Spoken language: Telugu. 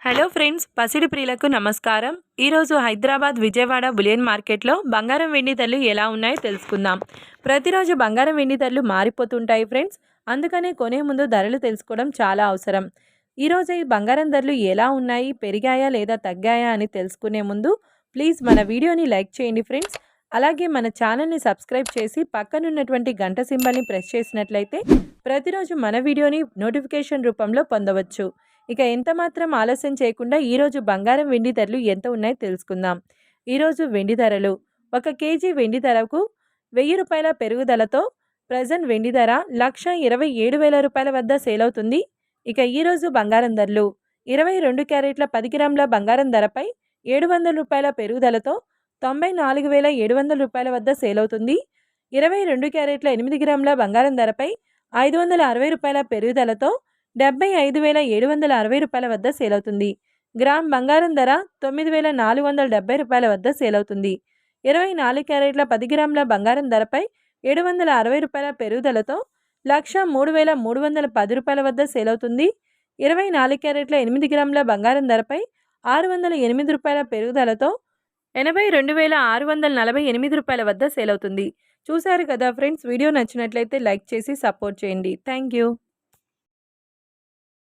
హలో ఫ్రెండ్స్, పసిడి ప్రియులకు నమస్కారం. ఈరోజు హైదరాబాద్, విజయవాడ బులియన్ మార్కెట్లో బంగారం వెండి ధరలు ఎలా ఉన్నాయో తెలుసుకుందాం. ప్రతిరోజు బంగారం వెండి ధరలు మారిపోతుంటాయి ఫ్రెండ్స్. అందుకనే కొనే ముందు ధరలు తెలుసుకోవడం చాలా అవసరం. ఈరోజు ఈ బంగారం ధరలు ఎలా ఉన్నాయి, పెరిగాయా లేదా తగ్గాయా అని తెలుసుకునే ముందు ప్లీజ్ మన వీడియోని లైక్ చేయండి ఫ్రెండ్స్. అలాగే మన ఛానల్ని సబ్స్క్రైబ్ చేసి పక్కనున్నటువంటి గంట సింబల్ని ప్రెస్ చేసినట్లయితే ప్రతిరోజు మన వీడియోని నోటిఫికేషన్ రూపంలో పొందవచ్చు. ఇక ఎంత మాత్రం ఆలస్యం చేయకుండా ఈరోజు బంగారం వెండి ధరలు ఎంత ఉన్నాయో తెలుసుకుందాం. ఈరోజు వెండి ధరలు 1 కేజీ వెండి ధరకు 1000 రూపాయల పెరుగుదలతో ప్రజెంట్ వెండి ధర 1,27,000 రూపాయల వద్ద సేల్ అవుతుంది. ఇక ఈరోజు బంగారం ధరలు 22 క్యారెట్ల 10 గ్రాముల బంగారం ధరపై 700 రూపాయల పెరుగుదలతో 94,700 రూపాయల వద్ద సేల్ అవుతుంది. 22 క్యారెట్ల 8 గ్రాముల బంగారం ధరపై 560 రూపాయల పెరుగుదలతో 75,760 రూపాయల వద్ద సేల్ అవుతుంది. గ్రామ్ బంగారం ధర 9,470 రూపాయల వద్ద సేల్ అవుతుంది. 24 క్యారెట్ల 10 గ్రాముల బంగారం ధరపై 760 రూపాయల పెరుగుదలతో 1,03,310 రూపాయల వద్ద సేల్ అవుతుంది. 24 క్యారెట్ల 8 గ్రాముల బంగారం ధరపై 608 రూపాయల పెరుగుదలతో 82,648 రూపాయల వద్ద సేల్ అవుతుంది. చూశారు కదా ఫ్రెండ్స్, వీడియో నచ్చినట్లయితే లైక్ చేసి సపోర్ట్ చేయండి. Thank you.